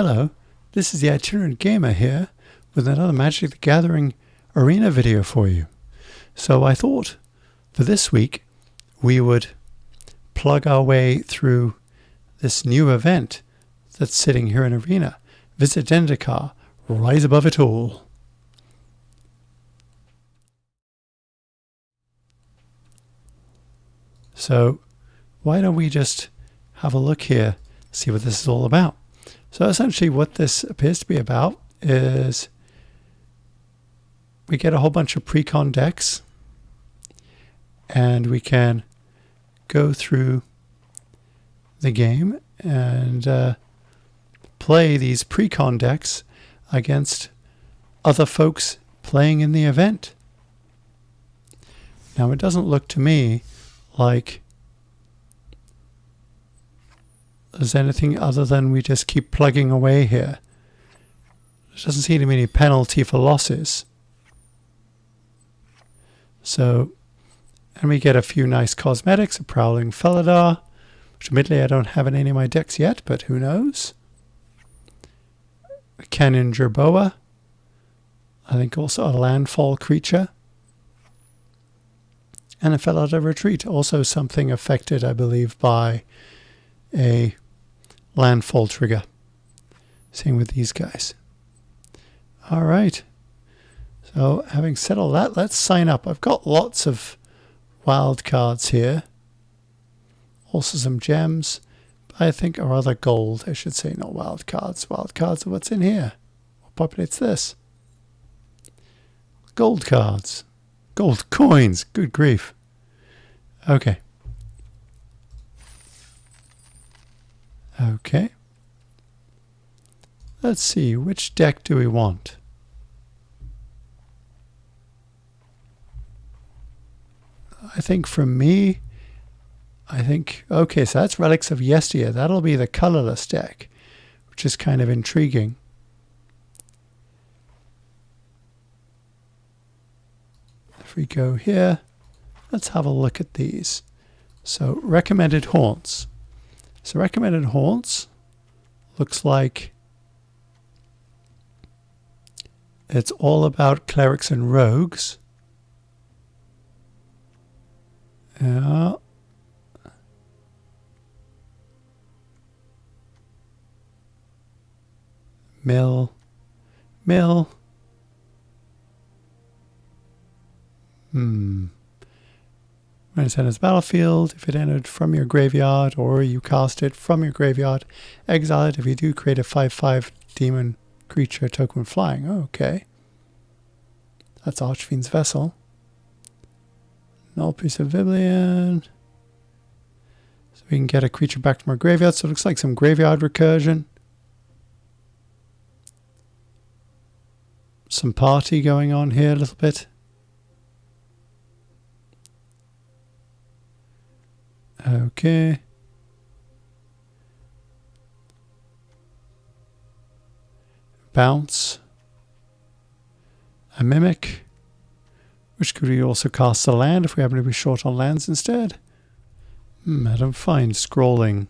Hello, this is the Itinerant Gamer here with another Magic the Gathering Arena video for you. So I thought for this week we would plug our way through this new event that's sitting here in Arena. Visit Zendikar, rise above it all. So why don't we just have a look here, see what this is all about. So essentially what this appears to be about is we get a whole bunch of pre-con decks and we can go through the game and play these pre-con decks against other folks playing in the event. Now it doesn't look to me like there's anything other than we just keep plugging away here. There doesn't seem to be any penalty for losses. So, and we get a few nice cosmetics, a Prowling Felidar, which admittedly I don't have in any of my decks yet, but who knows. A Canyon Jerboa, I think also a landfall creature. And a Felidar Retreat, also something affected, I believe, by a landfall trigger. Same with these guys. All right. So having said all that, let's sign up. I've got lots of wild cards here. Also some gems, I think, or other gold, I should say, not wild cards. Wild cards are what's in here. What populates this? Gold cards. Gold coins. Good grief. Okay. Okay. Let's see, which deck do we want? I think for me, okay, so that's Relics of Yesteryear. That'll be the colorless deck, which is kind of intriguing. If we go here, let's have a look at these. So recommended haunts. So recommended haunts looks like it's all about clerics and rogues. Yeah. Mill. When it's enters battlefield, if it entered from your graveyard or you cast it from your graveyard, exile it. If you do, create a 5/5 demon creature token flying. Oh, okay. That's Archfiend's Vessel. Null piece of Viblion. So we can get a creature back from our graveyard. So it looks like some graveyard recursion. Some party going on here a little bit. Okay. Bounce. A Mimic. Which could we also cast a land if we happen to be short on lands instead? I don't find scrolling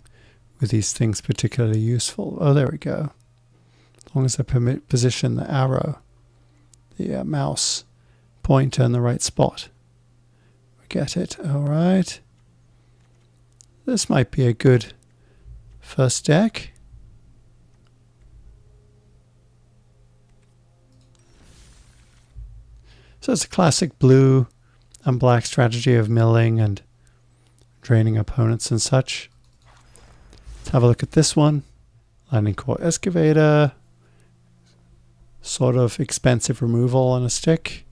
with these things particularly useful. Oh, there we go. As long as I position the arrow, the mouse pointer in the right spot. We get it. All right. This might be a good first deck. So it's a classic blue and black strategy of milling and draining opponents and such. Let's have a look at this one. Lightning Core Excavator. Sort of expensive removal on a stick.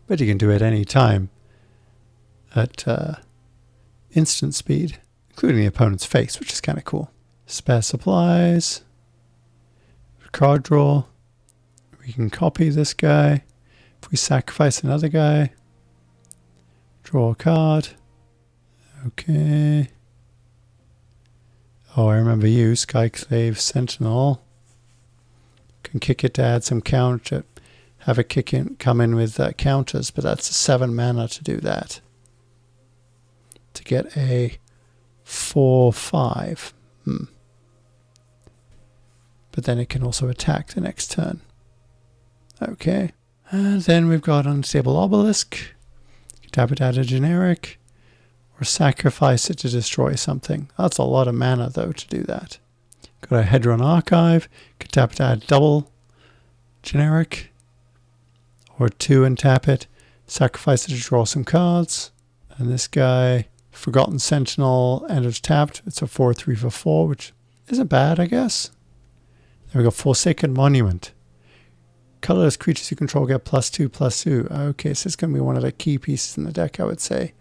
But you can do it any time at instant speed, including the opponent's face, which is kind of cool. Spare supplies. Card draw. We can copy this guy. If we sacrifice another guy, draw a card. Okay. Oh, I remember you, Skyclave Sentinel. Can kick it to add some counter. Have it come in with counters, but that's 7 mana to do that. To get a 4/5. but then it can also attack the next turn. Okay. And then we've got Unstable Obelisk. Tap it, add a generic, or sacrifice it to destroy something. That's a lot of mana, though, to do that. Got a Hedron Archive. Could tap it, add double generic, or 2 and tap it. Sacrifice it to draw some cards. And this guy, Forgotten Sentinel, enters tapped. It's a 4/3 for 4, which isn't bad, I guess. Then we got Forsaken Monument. Colorless creatures you control get +2/+2. Okay, so it's going to be one of the key pieces in the deck, I would say.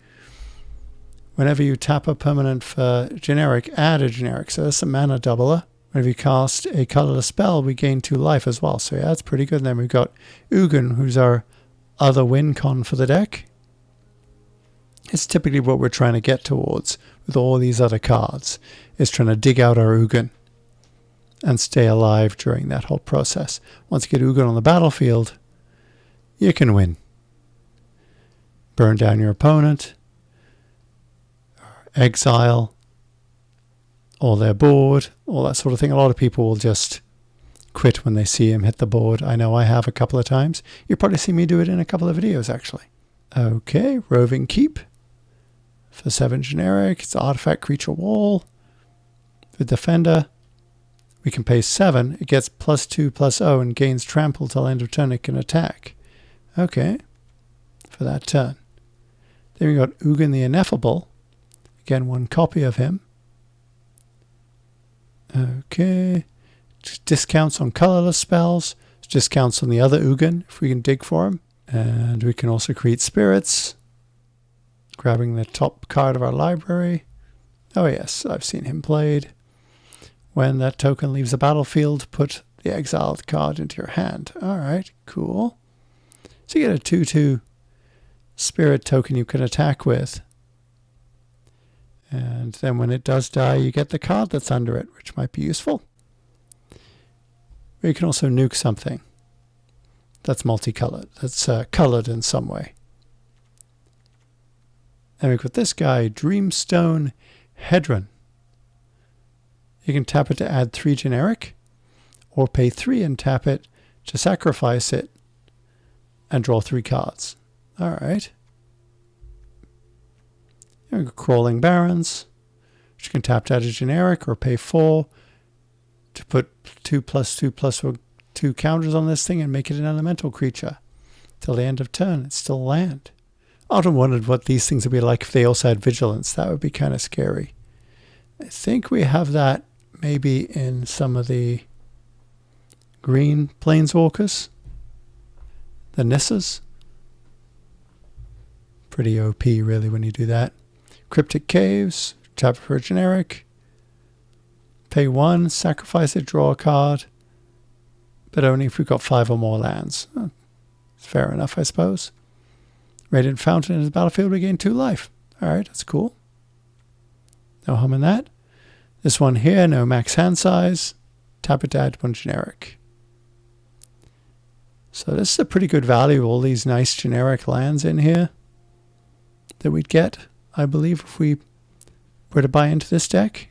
Whenever you tap a permanent for generic, add a generic. So that's a mana doubler. Whenever you cast a colorless spell, we gain 2 life as well. So yeah, that's pretty good. And then we've got Ugin, who's our other win con for the deck. It's typically what we're trying to get towards with all these other cards, is trying to dig out our Ugin and stay alive during that whole process. Once you get Ugin on the battlefield, you can win. Burn down your opponent, exile all their board, all that sort of thing. A lot of people will just quit when they see him hit the board. I know I have a couple of times. You'll probably see me do it in a couple of videos, actually. Okay, Roving Keep for 7 generic. It's Artifact Creature Wall. The Defender, we can pay 7. It gets +2/+0 and gains trample till end of turn. It can attack. Okay, for that turn. Then we got Ugin the Ineffable. Again, 1 copy of him. Okay. Discounts on colorless spells. Discounts on the other Ugin if we can dig for him. And we can also create spirits. Grabbing the top card of our library. Oh yes, I've seen him played. When that token leaves the battlefield, put the exiled card into your hand. Alright, cool. So you get a 2/2 spirit token you can attack with. And then when it does die, you get the card that's under it, which might be useful. Or you can also nuke something that's multicolored, that's colored in some way. And we've got this guy, Dreamstone Hedron. You can tap it to add 3 generic, or pay 3 and tap it to sacrifice it and draw 3 cards. Alright. We've got Crawling Barrens, which you can tap to add a generic, or pay 4 to put 2/2/+2 counters on this thing and make it an elemental creature. Till the end of turn, it's still land. I often wondered what these things would be like if they also had vigilance. That would be kind of scary. I think we have that maybe in some of the green planeswalkers. The Nissas. Pretty OP, really, when you do that. Cryptic Caves. Tap for a generic. Pay 1, sacrifice it, draw a card. But only if we've got 5 or more lands. Oh, fair enough, I suppose. Radiant Fountain in the battlefield, we gain 2 life. Alright, that's cool. No harm in that. This one here, no max hand size. Tap it to add 1 generic. So this is a pretty good value, all these nice generic lands in here that we'd get, I believe, if we were to buy into this deck.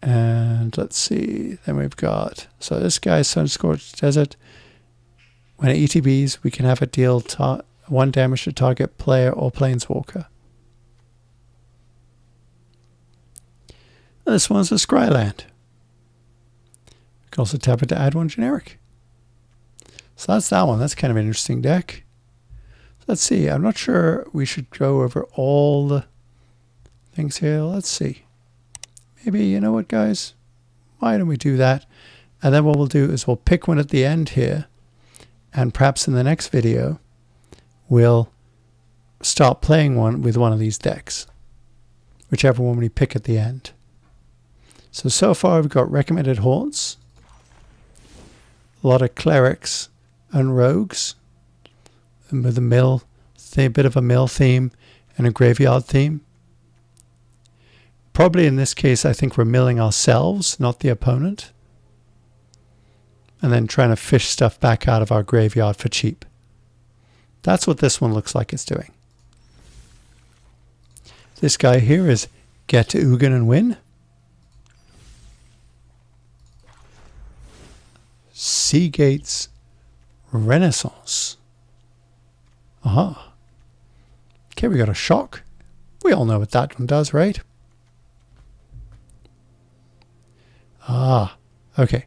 And let's see, then we've got, so this guy's Sunscorched Desert. When it ETBs, we can have it deal 1 damage to target player or planeswalker. This one's a Scryland. We can also tap it to add 1 generic. So that's that one. That's kind of an interesting deck. Let's see. I'm not sure we should go over all the things here. Let's see. Maybe, you know what, guys? Why don't we do that? And then what we'll do is we'll pick one at the end here. And perhaps in the next video, we'll start playing one with one of these decks. Whichever one we pick at the end. So far we've got recommended haunts. A lot of clerics and rogues. And with a bit of a mill theme and a graveyard theme. Probably in this case, I think we're milling ourselves, not the opponent. And then trying to fish stuff back out of our graveyard for cheap. That's what this one looks like it's doing. This guy here is get to Ugin and win. Seagate's Renaissance. Aha. Okay, we got a shock. We all know what that one does, right? Ah, okay.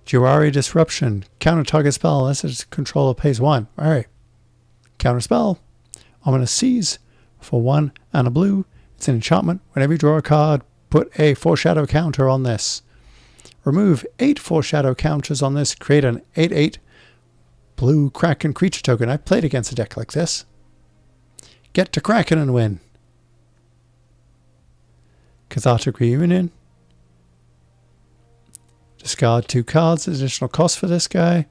Jawari Disruption. Counter target spell unless its controller pays 1. Alright. Counter spell. I'm going to seize for 1 and a blue. It's an enchantment. Whenever you draw a card, put a foreshadow counter on this. Remove 8 foreshadow counters on this. Create an 8/8 blue Kraken creature token. I've played against a deck like this. Get to Kraken and win. Cathartic Reunion. Discard 2 cards. Additional cost for this guy.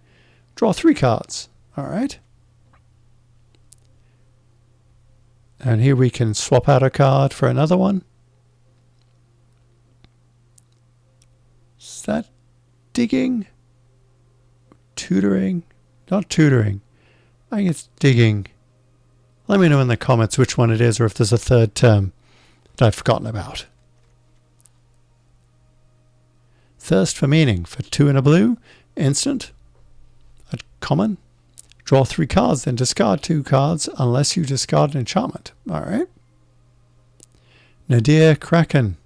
Draw 3 cards. Alright. And here we can swap out a card for another one. Is that digging? Tutoring? Not tutoring. I think it's digging. Let me know in the comments which one it is or if there's a third term that I've forgotten about. Thirst for Meaning for 2 and a blue. Instant. A common. Draw 3 cards, then discard 2 cards unless you discard an enchantment. Alright. Nadir Kraken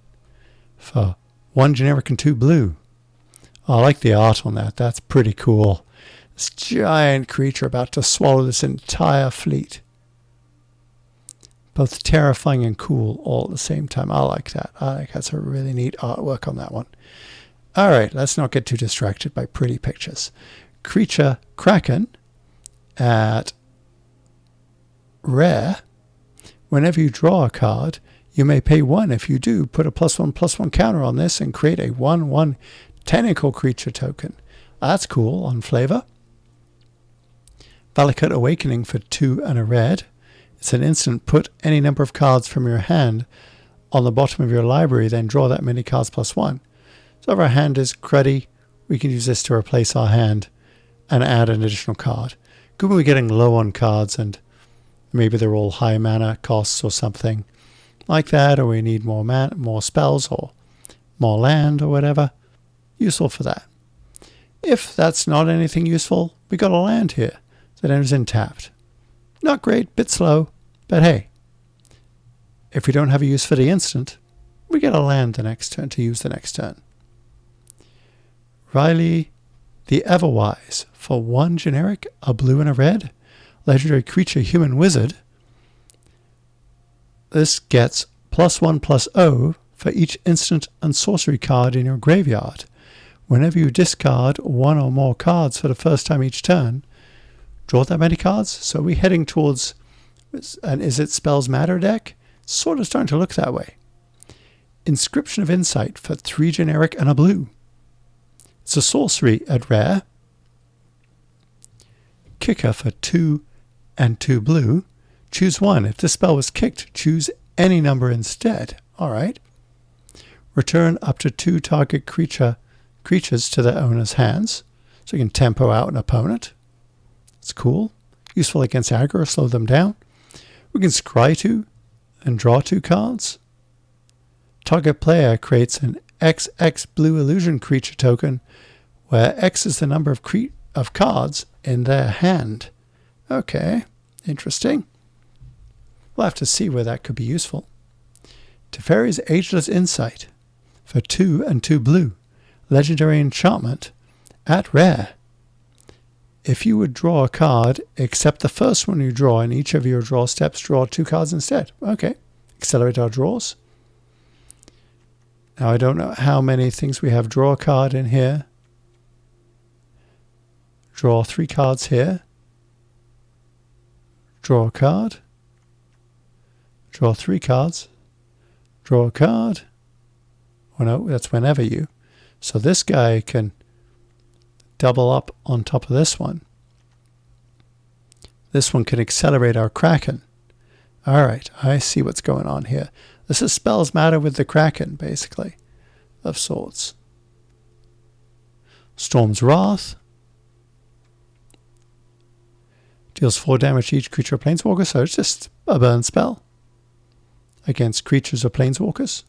for 1 generic and 2 blue. I like the art on that. That's pretty cool. This giant creature about to swallow this entire fleet. Both terrifying and cool all at the same time. I like that. I think that's a really neat artwork on that one. Alright, let's not get too distracted by pretty pictures. Creature Kraken at rare. Whenever you draw a card, you may pay 1. If you do, put a +1/+1 counter on this and create a 1/1 tentacle creature token. That's cool on flavor. Valakut Awakening for 2 and a red. It's an instant. Put any number of cards from your hand on the bottom of your library, then draw that many cards +1. So if our hand is cruddy, we can use this to replace our hand and add an additional card. Good when we're getting low on cards and maybe they're all high mana costs or something like that, or we need more spells or more land or whatever. Useful for that. If that's not anything useful, we got a land here that enters in tapped. Not great, bit slow, but hey, if we don't have a use for the instant, we get a land the next turn to use the next turn. Riley the Everwise for 1 generic, a blue and a red. Legendary creature, human wizard. This gets +1/+0 for each instant and sorcery card in your graveyard. Whenever you discard 1 or more cards for the first time each turn, draw that many cards. So we're heading towards an Is It Spells Matter deck? Sort of starting to look that way. Inscription of Insight for 3 generic and a blue. It's a sorcery at rare. Kicker for 2 and 2 blue. Choose 1. If this spell was kicked, choose any number instead. Alright. Return up to 2 target creatures to their owner's hands. So you can tempo out an opponent. It's cool. Useful against aggro, slow them down. We can scry 2 and draw 2 cards. Target player creates an XX blue illusion creature token where X is the number of cards in their hand. Okay, interesting. We'll have to see where that could be useful. Teferi's Ageless Insight for 2 and 2 blue. Legendary enchantment at rare. If you would draw a card, except the first one you draw in each of your draw steps, draw 2 cards instead. Okay, accelerate our draws. Now I don't know how many things we have. Draw a card in here. Draw 3 cards here. Draw a card. Draw 3 cards. Draw a card. Oh no, that's whenever you. So this guy can double up on top of this one. This one can accelerate our Kraken. Alright, I see what's going on here. This is Spells Matter with the Kraken, basically, of sorts. Storm's Wrath. Deals 4 damage to each creature or planeswalker, so it's just a burn spell against creatures or planeswalkers.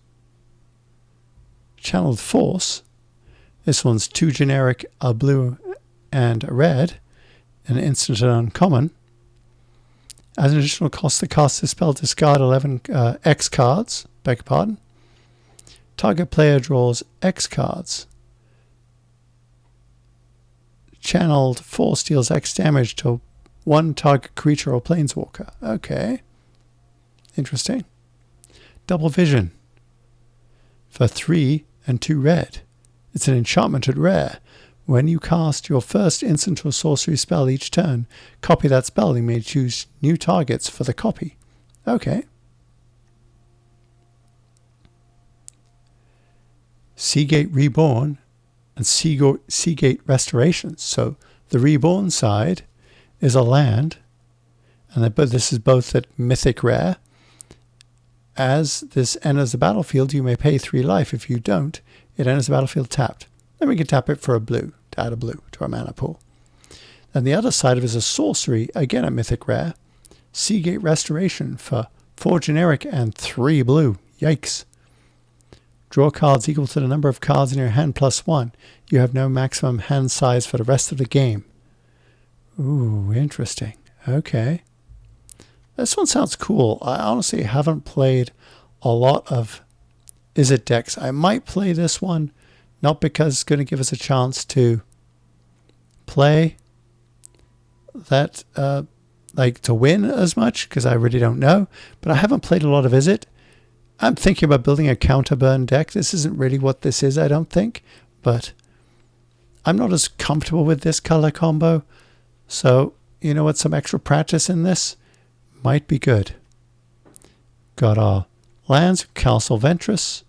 Channeled Force. This one's 2 generic, a blue and a red, an instant and uncommon. As an additional cost to cast this spell, discard 11 X cards. Beg your pardon. Target player draws X cards. Channeled Force deals X damage to one target creature or planeswalker. Okay. Interesting. Double Vision. For 3 and 2 red. It's an enchantment at rare. When you cast your first instant or sorcery spell each turn, copy that spell. You may choose new targets for the copy. Okay. Seagate Reborn and Seagate Restoration. So the Reborn side is a land, and this is both at Mythic Rare. As this enters the battlefield, you may pay 3 life. If you don't, it enters the battlefield tapped. Then we can tap it for a blue, to add a blue to our mana pool. Then the other side of it is a sorcery, again a Mythic Rare. Seagate Restoration for 4 generic and 3 blue. Yikes. Draw cards equal to the number of cards in your hand plus 1. You have no maximum hand size for the rest of the game. Ooh, interesting. Okay. This one sounds cool. I honestly haven't played a lot of Izzet decks. I might play this one, not because it's going to give us a chance to play that, like to win as much, because I really don't know. But I haven't played a lot of Izzet. I'm thinking about building a counterburn deck. This isn't really what this is, I don't think. But I'm not as comfortable with this color combo. So, you know what, some extra practice in this might be good. Got our lands, Castle Ventress,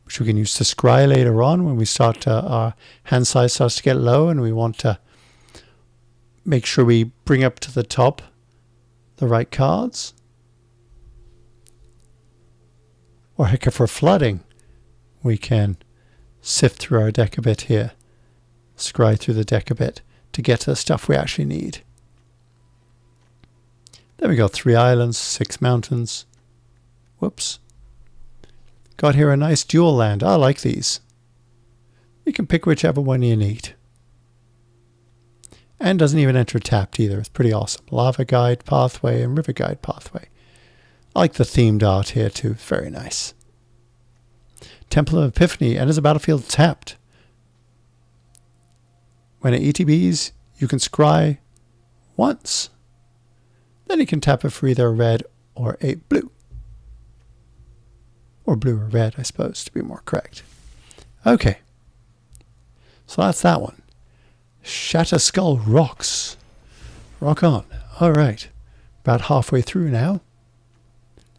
which we can use to scry later on when we start our hand size starts to get low and we want to make sure we bring up to the top the right cards. Or heck, if we're flooding, we can sift through our deck a bit here, scry through the deck a bit to get to the stuff we actually need. Then we got 3 islands, 6 mountains. Whoops. Got here a nice dual land. I like these. You can pick whichever one you need. And doesn't even enter tapped either. It's pretty awesome. Lava Guide Pathway and River Guide Pathway. I like the themed art here too. Very nice. Temple of Epiphany enters the battlefield tapped. When it ETBs, you can scry once. Then you can tap it for either a red or a blue. Or blue or red, I suppose, to be more correct. Okay. So that's that one. Shatterskull Rocks. Rock on. All right. About halfway through now.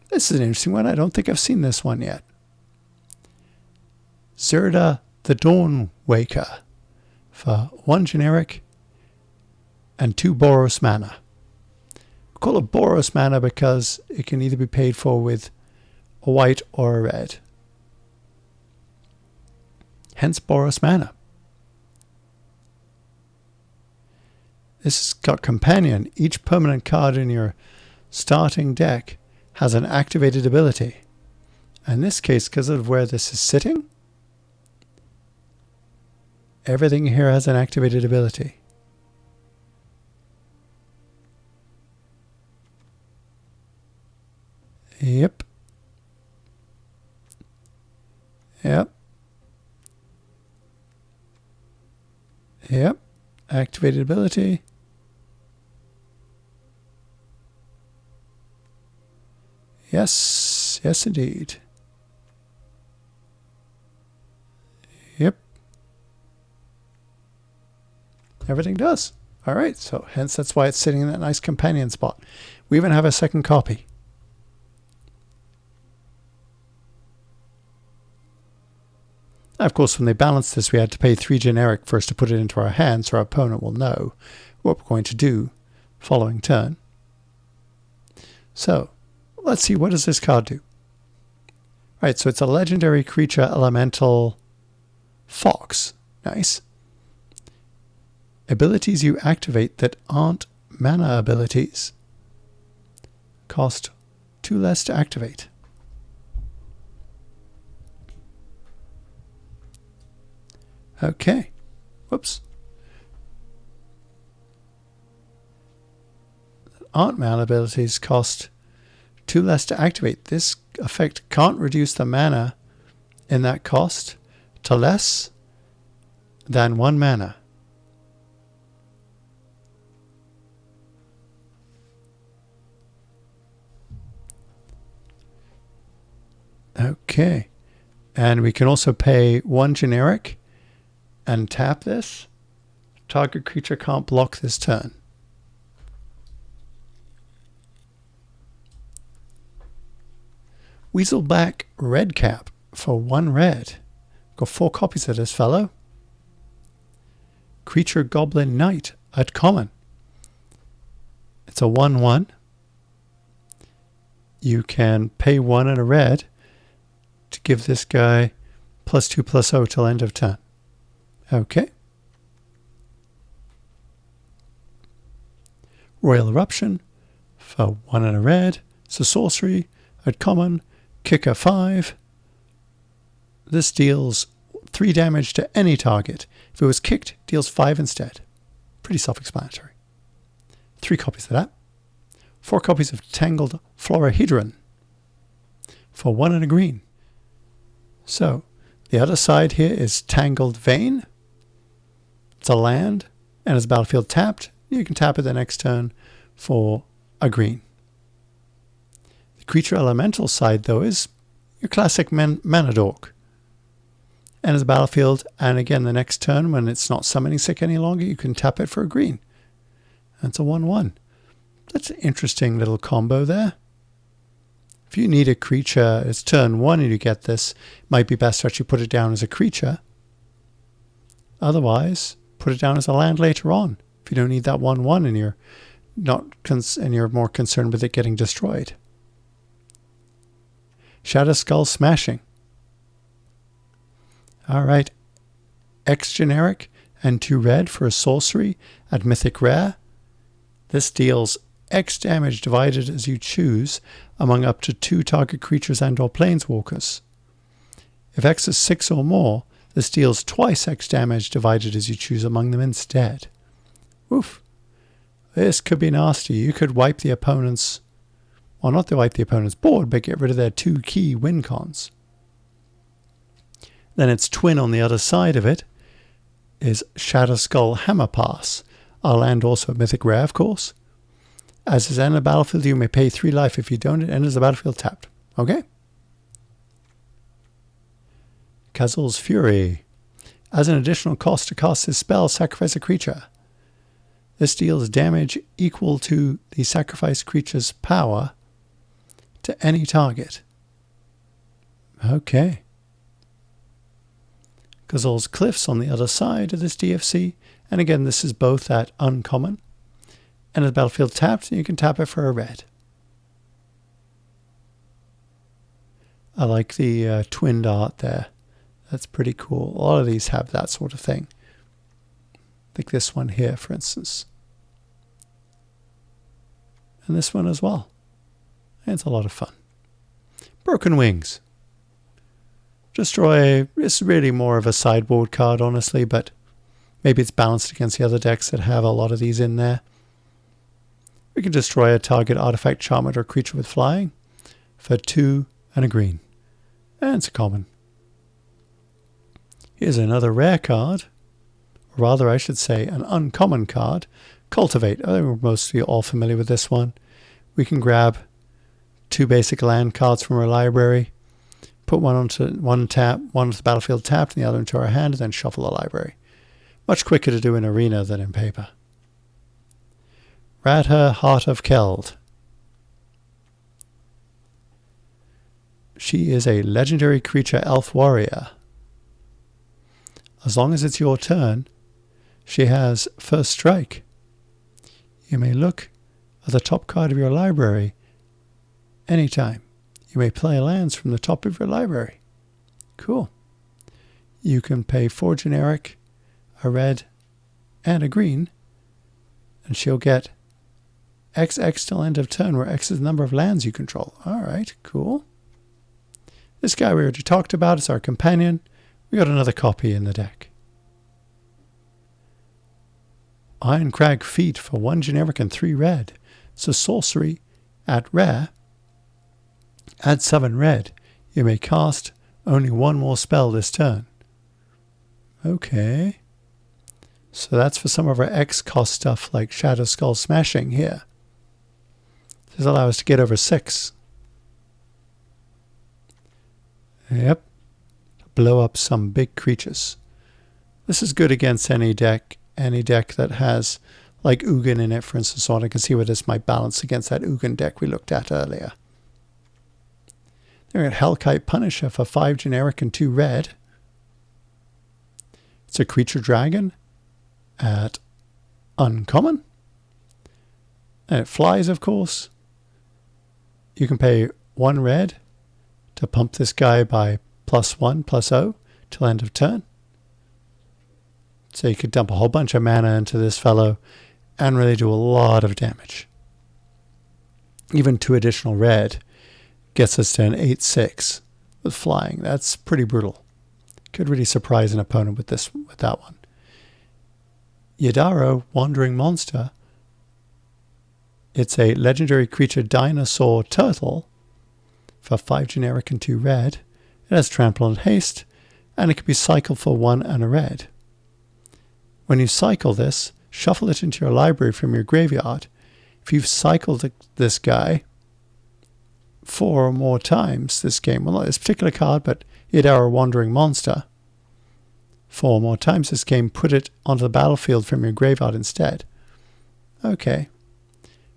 This is an interesting one. I don't think I've seen this one yet. Zerda the Dawn Waker for 1 generic and 2 Boros mana. We call it Boros mana because it can either be paid for with a white or a red. Hence Boros mana. This has got Companion. Each permanent card in your starting deck has an activated ability. In this case, because of where this is sitting, everything here has an activated ability. Yep. Yep. Yep. Activated ability. Yes. Yes, indeed. Yep. Everything does. All right. So hence that's why it's sitting in that nice companion spot. We even have a second copy. Of course, when they balanced this, we had to pay 3 generic first to put it into our hand, so our opponent will know what we're going to do following turn. So, let's see, what does this card do? Right, so it's a legendary creature elemental fox. Nice. Abilities you activate that aren't mana abilities cost 2 less to activate. Okay. Whoops. Art mana abilities cost 2 less to activate. This effect can't reduce the mana in that cost to less than 1 mana. Okay. And we can also pay 1 generic and tap this. Target creature can't block this turn. Weaselback Redcap for 1 red. Got 4 copies of this fellow. Creature Goblin Knight at common. It's a 1/1. You can pay 1 and a red to give this guy +2/+0 till end of turn. Okay. Royal Eruption for 1 and a red. It's a sorcery at common. Kicker 5. This deals 3 damage to any target. If it was kicked, deals 5 instead. Pretty self-explanatory. 3 copies of that. 4 copies of Tangled Florahedron for 1 and a green. So, the other side here is Tangled Vein. It's a land, and it's battlefield tapped. You can tap it the next turn for a green. The creature elemental side, though, is your classic mana dork. And it's battlefield, and again, the next turn, when it's not summoning sick any longer, you can tap it for a green. And it's a 1/1. That's an interesting little combo there. If you need a creature, it's turn 1 and you get this, it might be best to actually put it down as a creature. Otherwise, put it down as a land later on. If you don't need that 1/1 and you're more concerned with it getting destroyed. Shatterskull Smashing. Alright. X generic and 2 red for a sorcery at Mythic Rare. This deals X damage divided as you choose among up to 2 target creatures and or planeswalkers. If X is 6 or more, this deals twice X damage divided as you choose among them instead. Oof. This could be nasty. You could wipe the opponent's, well, not wipe the opponent's board, but get rid of their 2 key win cons. Then its twin on the other side of it is Shatterskull Hammerpass, a land also at Mythic Rare, of course. As is in the battlefield, you may pay 3 life. If you don't, it enters the battlefield tapped. Okay? Kazul's Fury. As an additional cost to cast this spell, sacrifice a creature. This deals damage equal to the sacrificed creature's power to any target. Okay. Kazul's Cliffs on the other side of this DFC. And again, this is both at uncommon. And as battlefield tapped, you can tap it for a red. I like the twinned art there. That's pretty cool. A lot of these have that sort of thing. Like this one here, for instance. And this one as well. And it's a lot of fun. Broken Wings. Destroy is really more of a sideboard card, honestly, but maybe it's balanced against the other decks that have a lot of these in there. We can destroy a target artifact, charm, or creature with flying for 2 and a green. And it's a common. Here's another rare card. Or rather, I should say, an uncommon card. Cultivate. I think we're mostly all familiar with this one. We can grab 2 basic land cards from our library, put one onto one onto the battlefield tapped, and the other into our hand, and then shuffle the library. Much quicker to do in Arena than in paper. Radha, Heart of Keld. She is a legendary creature elf warrior. As long as it's your turn, she has first strike. You may look at the top card of your library anytime. You may play lands from the top of your library. Cool. You can pay 4 generic, a red, and a green, and she'll get XX till end of turn, where X is the number of lands you control. Alright, cool. This guy we already talked about is our companion. We got another copy in the deck. Iron Crag Feet for 1 generic and 3 red. So sorcery at rare. Add 7 red. You may cast only 1 more spell this turn. Okay. So that's for some of our X cost stuff like Shatterskull Smashing here. This allows us to get over 6. Yep. Blow up some big creatures. This is good against any deck that has like Ugin in it, for instance, so I can see where this might balance against that Ugin deck we looked at earlier. Then we got Hellkite Punisher for 5 generic and 2 red. It's a creature dragon at uncommon. And it flies, of course. You can pay 1 red to pump this guy by +1/+0 till end of turn. So you could dump a whole bunch of mana into this fellow and really do a lot of damage. Even 2 additional red gets us to an 8/6 with flying. That's pretty brutal. Could really surprise an opponent with that one. Yadaro, Wandering Monster. It's a legendary creature dinosaur turtle for 5 generic and 2 red. It has trample and haste, and it can be cycled for 1 and a red. When you cycle this, shuffle it into your library from your graveyard. If you've cycled this guy 4 or more times this game, well, not this particular card, but Yadaro, Wandering Monster, 4 or more times this game, put it onto the battlefield from your graveyard instead. Okay.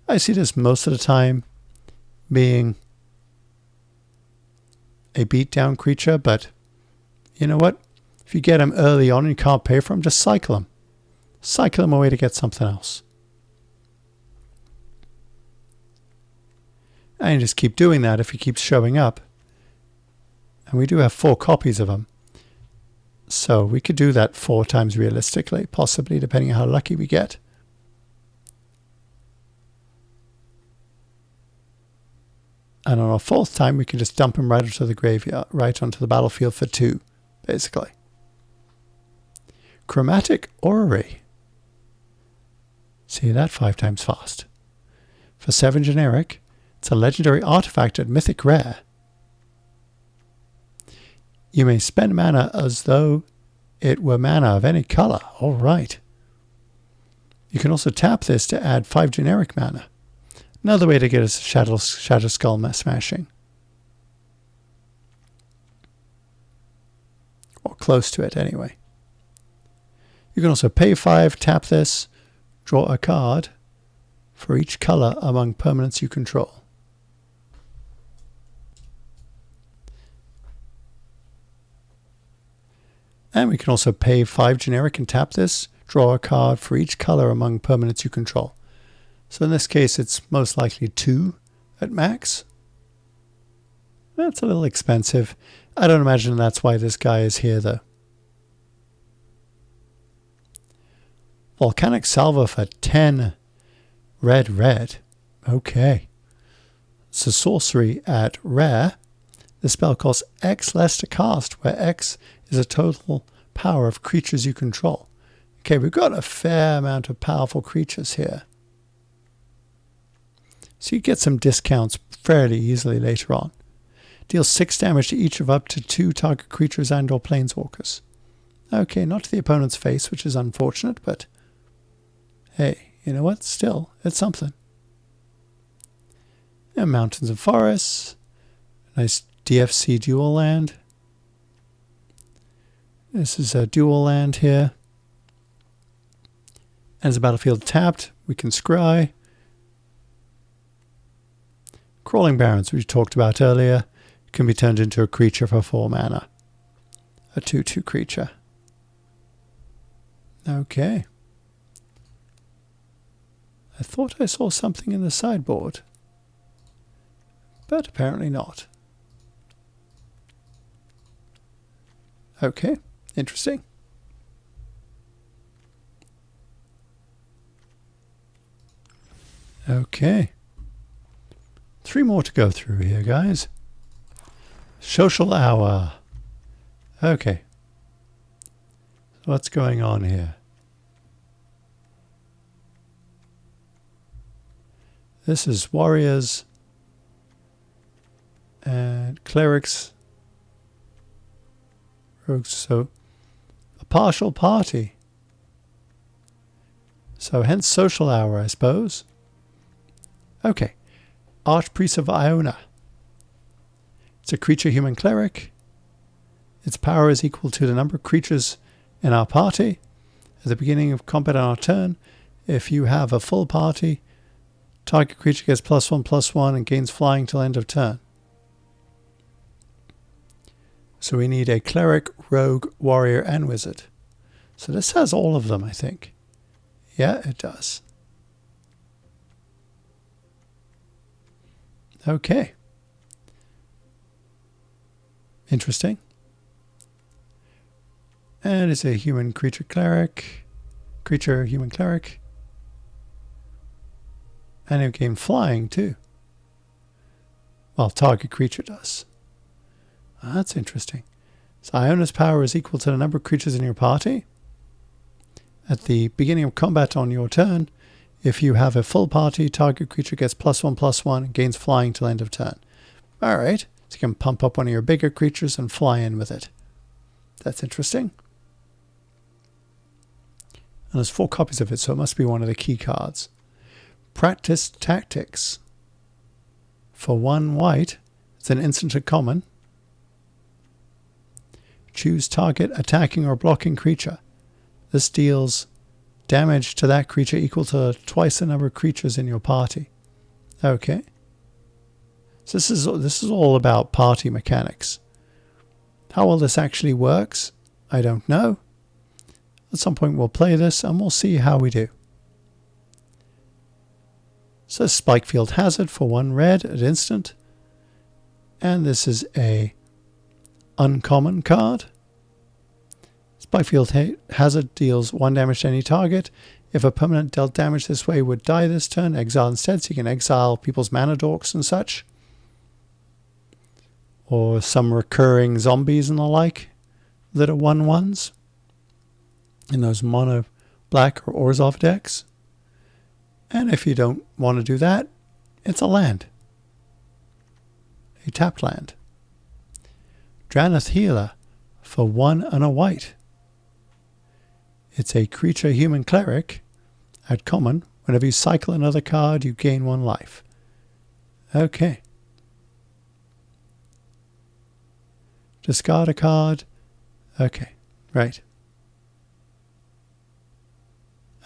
I see this most of the time being a beatdown creature, but you know what? If you get him early on and you can't pay for him, just cycle him. Cycle him away to get something else. And you just keep doing that if he keeps showing up. And we do have 4 copies of him. So we could do that 4 times realistically, possibly, depending on how lucky we get. And on our 4th time, we can just dump him right onto the graveyard, right onto the battlefield for 2, basically. Chromatic Orrery. See that 5 times fast. For 7 generic, it's a legendary artifact at Mythic Rare. You may spend mana as though it were mana of any color. All right. You can also tap this to add 5 generic mana. Another way to get us Shatterskull Smashing. Or close to it, anyway. You can also pay 5, tap this, draw a card for each color among permanents you control. And we can also pay 5 generic and tap this, draw a card for each color among permanents you control. So in this case, it's most likely 2 at max. That's a little expensive. I don't imagine that's why this guy is here, though. Volcanic Salvo for 10 red. Okay. So sorcery at rare. The spell costs X less to cast, where X is a total power of creatures you control. Okay, we've got a fair amount of powerful creatures here. So you get some discounts fairly easily later on. Deals 6 damage to each of up to 2 target creatures and or planeswalkers. Okay, not to the opponent's face, which is unfortunate, but hey, you know what? Still, it's something. And Mountains and Forests. Nice DFC dual land. This is a dual land here. As the battlefield tapped, we can scry. Crawling Barrens, which we talked about earlier, can be turned into a creature for 4 mana. A 2/2 creature. Okay. I thought I saw something in the sideboard, but apparently not. Okay, interesting. Okay. 3 more to go through here, guys. Social Hour. Okay. So what's going on here? This is warriors and clerics. Rogues, so a partial party. So hence social hour, I suppose. Okay. Archpriest of Iona. It's a creature human cleric. Its power is equal to the number of creatures in our party. At the beginning of combat on our turn, if you have a full party, target creature gets +1/+1 and gains flying till end of turn. So we need a cleric, rogue, warrior, and wizard. So this has all of them, I think. Yeah, it does. Okay. Interesting. And it's a human creature cleric. Creature human cleric. And it gain flying too. Well, target creature does. That's interesting. So Iona's power is equal to the number of creatures in your party. At the beginning of combat on your turn, if you have a full party, target creature gets +1/+1 and gains flying till end of turn. Alright, so you can pump up one of your bigger creatures and fly in with it. That's interesting. And there's 4 copies of it, so it must be one of the key cards. Practice Tactics. For 1 white, it's an instant at common. Choose target attacking or blocking creature. This deals damage to that creature equal to twice the number of creatures in your party. Okay. So this is all about party mechanics. How well this actually works, I don't know. At some point we'll play this and we'll see how we do. So Spikefield Hazard for 1 red at instant. And this is a uncommon card. Spikefield Hazard deals 1 damage to any target. If a permanent dealt damage this way would die this turn, exile instead, so you can exile people's mana dorks and such. Or some recurring zombies and the like that are 1/1s in those mono black or Orzhov decks. And if you don't want to do that, it's a land. A tapped land. Drannith Healer for 1 and a white. It's a creature human cleric at common. Whenever you cycle another card, you gain 1 life. Okay. Discard a card. Okay, right.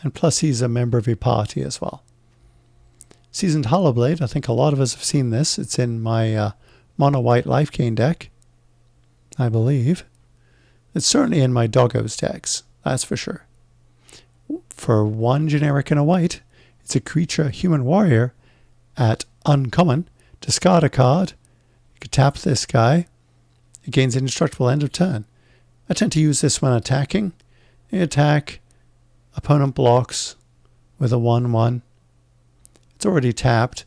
And plus he's a member of your party as well. Seasoned Hollowblade, I think a lot of us have seen this. It's in my mono white life gain deck, I believe. It's certainly in my doggos decks, that's for sure. For 1 generic and a white, it's a creature human warrior at uncommon. Discard a card. You can tap this guy. It gains indestructible end of turn. I tend to use this when attacking. You attack, opponent blocks with a 1/1. It's already tapped.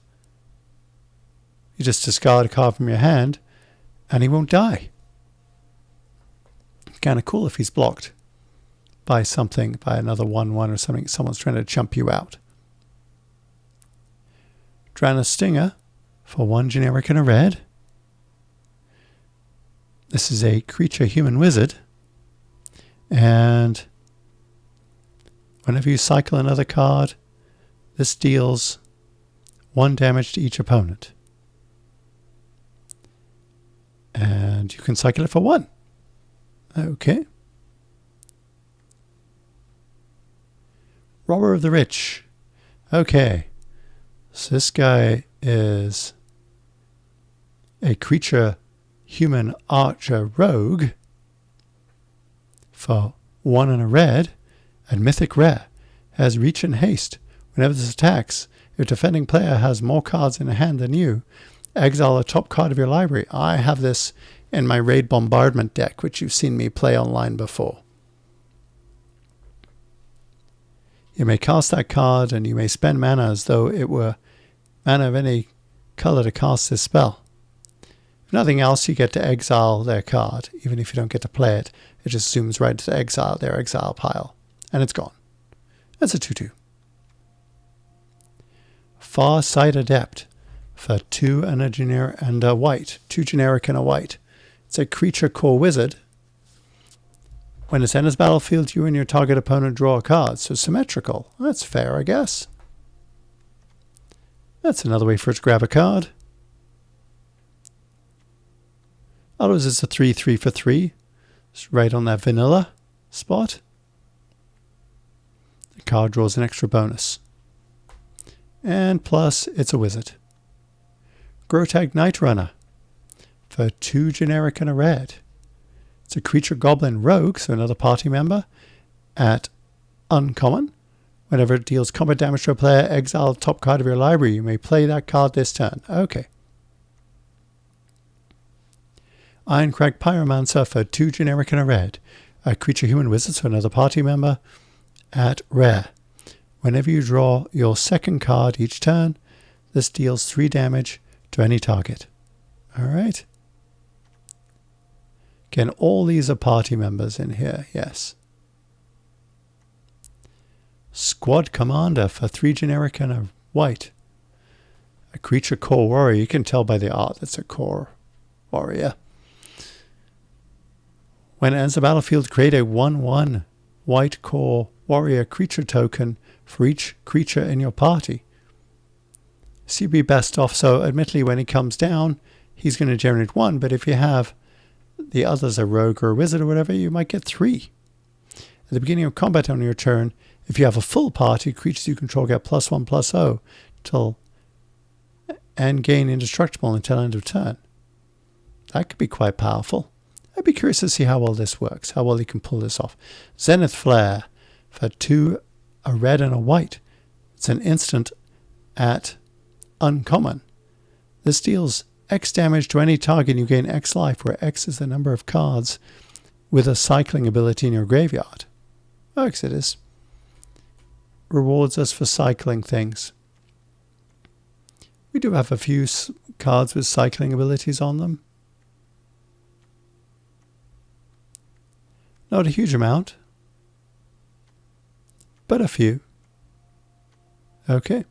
You just discard a card from your hand and he won't die. It's kind of cool if he's blocked by something, by another 1/1 or something. Someone's trying to jump you out. Drannith Stinger for 1 generic and a red. This is a creature human wizard. And whenever you cycle another card, this deals 1 damage to each opponent. And you can cycle it for 1. Okay. Robber of the Rich. Okay. So this guy is a creature human archer rogue for 1 and a red, and mythic rare. Has reach and haste. Whenever this attacks, if a defending player has more cards in hand than you, exile a top card of your library. I have this in my Raid Bombardment deck, which you've seen me play online before. You may cast that card and you may spend mana as though it were mana of any color to cast this spell. If nothing else, you get to exile their card. Even if you don't get to play it, it just zooms right to exile their exile pile. And it's gone. That's a 2/2. Farsight Adept for 2 and a white. 2 generic and a white. It's a creature core wizard. When it's enters battlefield, you and your target opponent draw a card. So symmetrical. That's fair, I guess. That's another way for it to grab a card. Otherwise, it's a 3/3 for 3. It's right on that vanilla spot. The card draws an extra bonus. And plus, it's a wizard. Grotag Night Runner for 2 generic and a red. It's a creature goblin rogue, so another party member, at uncommon. Whenever it deals combat damage to a player, exile the top card of your library. You may play that card this turn. Okay. Ironcrag Pyromancer for 2 generic and a red. A creature human wizard, so another party member, at rare. Whenever you draw your second card each turn, this deals 3 damage to any target. Alright. Again, all these are party members in here, yes. Squad Commander for 3 generic and a white. A creature core warrior. You can tell by the art that's a core warrior. When it enters the battlefield, create a 1/1 white core warrior creature token for each creature in your party. So you'd be best off. So admittedly, when he comes down, he's going to generate 1. But if you have the others, a rogue or a wizard or whatever, you might get 3. At the beginning of combat on your turn, if you have a full party, creatures you control get +1/+0 and gain indestructible until end of turn. That could be quite powerful. I'd be curious to see how well this works, how well you can pull this off. Zenith Flare for 2, a red and a white. It's an instant at uncommon. This deals X damage to any target and you gain X life, where X is the number of cards with a cycling ability in your graveyard. Works, it is. Rewards us for cycling things. We do have a few cards with cycling abilities on them. Not a huge amount, but a few. Okay.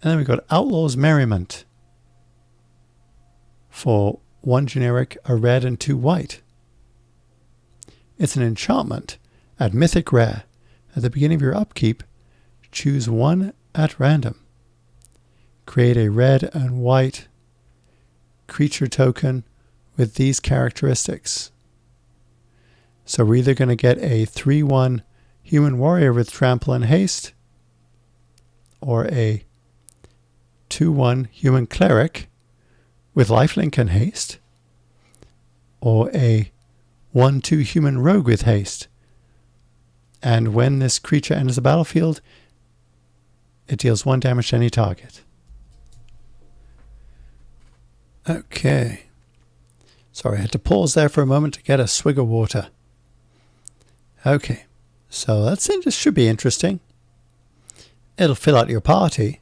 And then we've got Outlaw's Merriment for 1 generic, a red, and 2 white. It's an enchantment at Mythic Rare. At the beginning of your upkeep, choose 1 at random. Create a red and white creature token with these characteristics. So we're either going to get a 3/1 human warrior with trample and haste, or a 2/1 human cleric with lifelink and haste, or a 1/2 human rogue with haste. And when this creature enters the battlefield, it deals 1 damage to any target. Okay. Sorry, I had to pause there for a moment to get a swig of water. Okay. So that's it. This should be interesting. It'll fill out your party,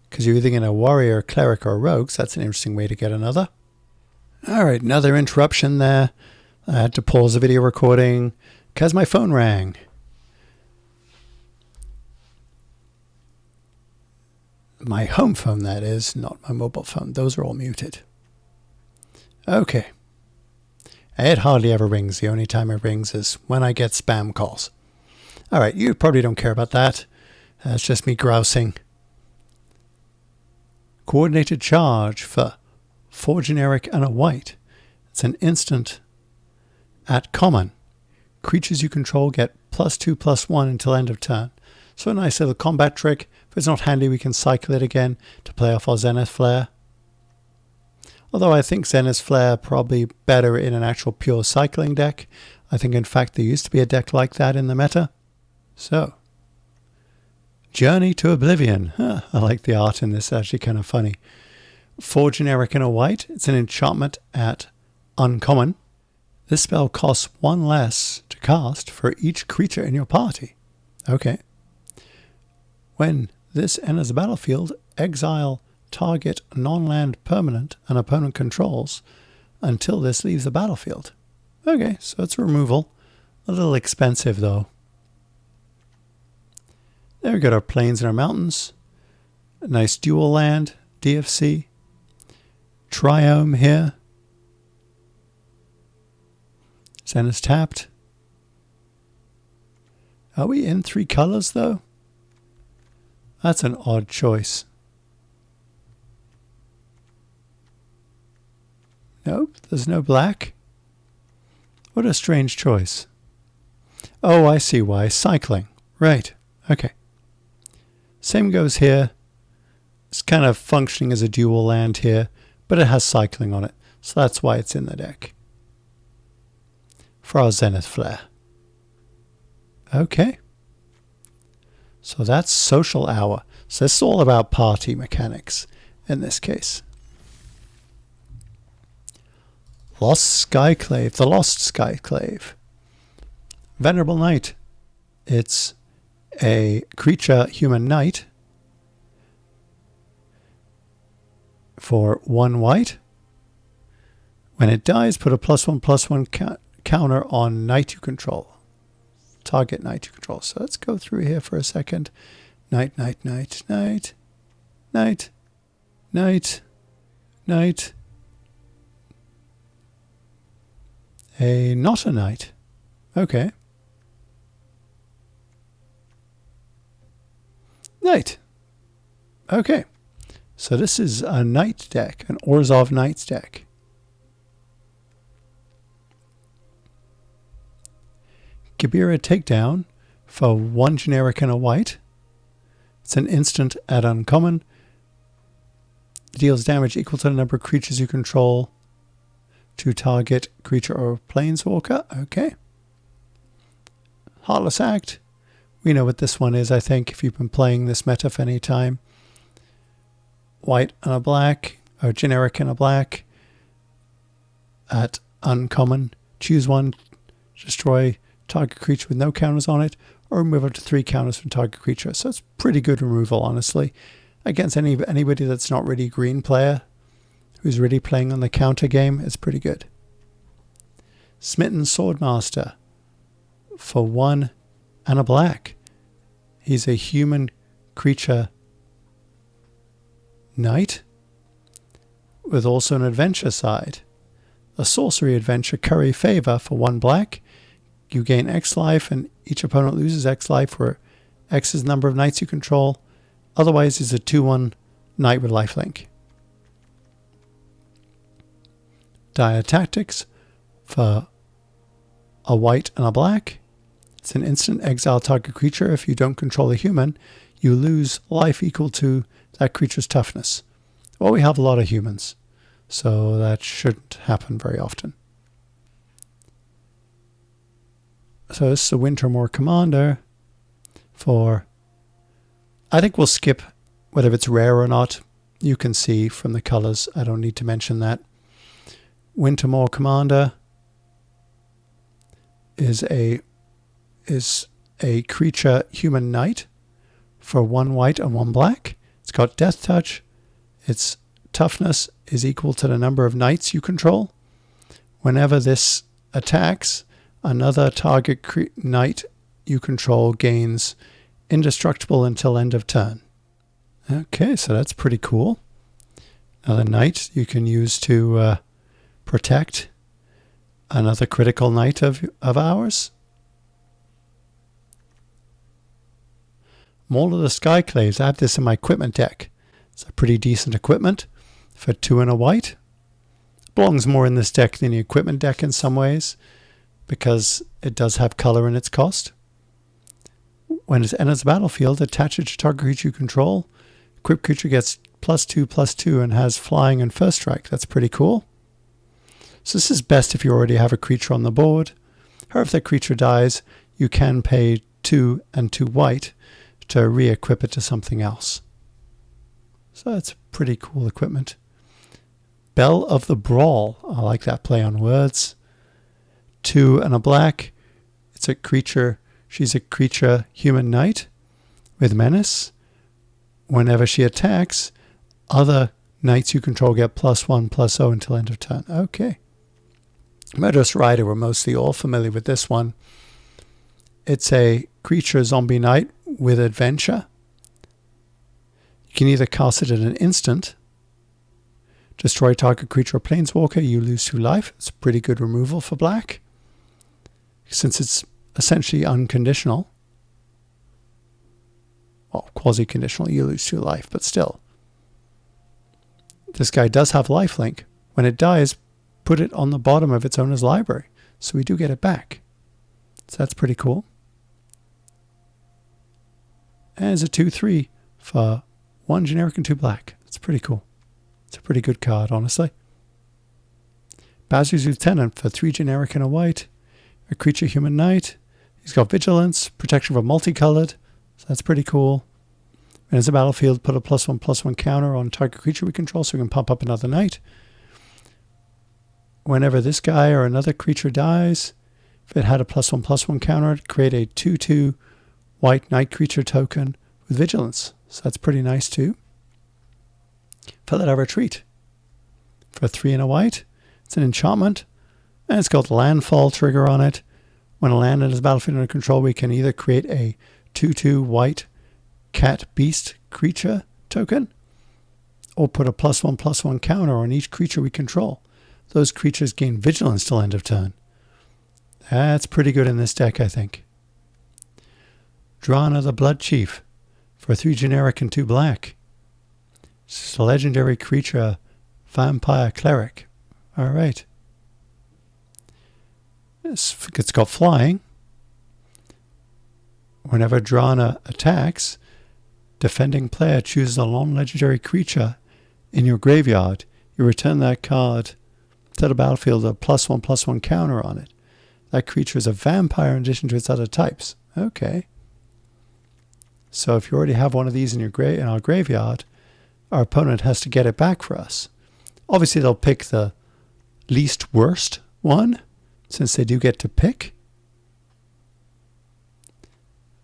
because you're either going to warrior, cleric, or rogue. So that's an interesting way to get another. Alright, another interruption there. I had to pause the video recording because my phone rang. My home phone, that is, not my mobile phone. Those are all muted. Okay. It hardly ever rings. The only time it rings is when I get spam calls. Alright, you probably don't care about that. That's just me grousing. Coordinated Charge for 4 generic and a white. It's an instant at common. Creatures you control get +2/+1 until end of turn. So a nice little combat trick. If it's not handy, we can cycle it again to play off our Zenith Flare. Although I think Zenith Flare probably better in an actual pure cycling deck. I think in fact there used to be a deck like that in the meta. So, Journey to Oblivion. I like the art in this, it's actually kind of funny. 4 generic and a white. It's an enchantment at uncommon. This spell costs 1 less to cast for each creature in your party. Okay. When this enters the battlefield, exile target non-land permanent an opponent controls until this leaves the battlefield. Okay, so it's a removal. A little expensive though. There we got our plains and our mountains. A nice dual land, DFC. Triome here. Zen is tapped. Are we in 3 colors though? That's an odd choice. Nope, there's no black. What a strange choice. Oh, I see why. Cycling. Right. Okay. Same goes here. It's kind of functioning as a dual land here, but it has cycling on it. So that's why it's in the deck. For our Zenith Flare. Okay. So that's social hour. So this is all about party mechanics in this case. Lost Skyclave. The Lost Skyclave. Venerable Knight. It's a creature human knight for 1 white. When it dies, put a +1/+1 counter on knight you control. Target knight you control. So let's go through here for a second. Knight, knight, knight, knight, knight, knight, knight. Not a knight. Okay. Knight. Okay. So this is a knight deck, an Orzhov Knights deck. Gibira Takedown for 1 generic and a white. It's an instant at uncommon. It deals damage equal to the number of creatures you control to target creature or planeswalker. Okay. Heartless Act. We know what this one is, I think, if you've been playing this meta for any time. White and a black, or generic and a black. At uncommon, choose one, destroy target creature with no counters on it, or remove up to 3 counters from target creature. So it's pretty good removal, honestly. Against anybody that's not really a green player, who's really playing on the counter game, it's pretty good. Smitten Swordmaster for 1 and a black. He's a human creature knight with also an adventure side. A sorcery adventure, Curry Favor for 1 black. You gain X life and each opponent loses X life where X is the number of knights you control. Otherwise, it's a 2/1 knight with lifelink. Dire Tactics for a white and a black. It's an instant exile target creature. If you don't control a human, you lose life equal to that creature's toughness. Well, we have a lot of humans, so that shouldn't happen very often. So this is a Wintermoor Commander for... I think we'll skip whether it's rare or not. You can see from the colors. I don't need to mention that. Wintermoor Commander is a creature human knight for 1 white and 1 black. It's got Death Touch. Its toughness is equal to the number of knights you control. Whenever this attacks, another target knight you control gains indestructible until end of turn. Okay, so that's pretty cool. Another knight you can use to protect another critical knight of ours. Maul of the Skyclaves. I have this in my equipment deck. It's a pretty decent equipment for 2 and a white. Belongs more in this deck than the equipment deck in some ways, because it does have color in its cost. When it enters the battlefield, attach it to target creature you control. Equipped creature gets +2/+2 and has flying and first strike. That's pretty cool. So this is best if you already have a creature on the board. Or if that creature dies, you can pay 2 and 2 white to re-equip it to something else. So that's pretty cool equipment. Belle of the Brawl. I like that play on words. 2 and a black. It's a creature. She's a creature human knight with menace. Whenever she attacks, other knights you control get +1/+0 until end of turn. Okay. Murderous Rider, we're mostly all familiar with this one. it's a creature zombie knight with adventure. You can either cast it at an instant, destroy target creature or planeswalker, you lose 2 life. It's a pretty good removal for black, since it's essentially unconditional. Well, quasi-conditional, you lose 2 life, but still. This guy does have lifelink. When it dies, put it on the bottom of its owner's library. So we do get it back. So that's pretty cool. And it's a 2/3 for 1 generic and 2 black. It's pretty cool. It's a pretty good card, honestly. Bazzi's Lieutenant for 3 generic and a white. A creature human knight. He's got vigilance, protection for multicolored. So that's pretty cool. When it's a battlefield, put a +1/+1 counter on target creature we control so we can pump up another knight. Whenever this guy or another creature dies, if it had a +1/+1 counter, create a 2/2 white knight creature token with vigilance. So that's pretty nice too. Fellow Retreat for 3 and a white. It's an enchantment, and it's got landfall trigger on it. When a land enters battlefield under control, we can either create a 2/2 white cat beast creature token, or put a +1/+1 counter on each creature we control. Those creatures gain vigilance till end of turn. That's pretty good in this deck, I think. Drana the Blood Chief for 3 generic and 2 black. It's a legendary creature, vampire cleric. Alright. It's got flying. Whenever Drana attacks, defending player chooses a non-legendary creature in your graveyard. You return that card to the battlefield with a +1/+1 counter on it. That creature is a vampire in addition to its other types. Okay. So if you already have one of these in our graveyard, our opponent has to get it back for us. Obviously, they'll pick the least worst one, since they do get to pick.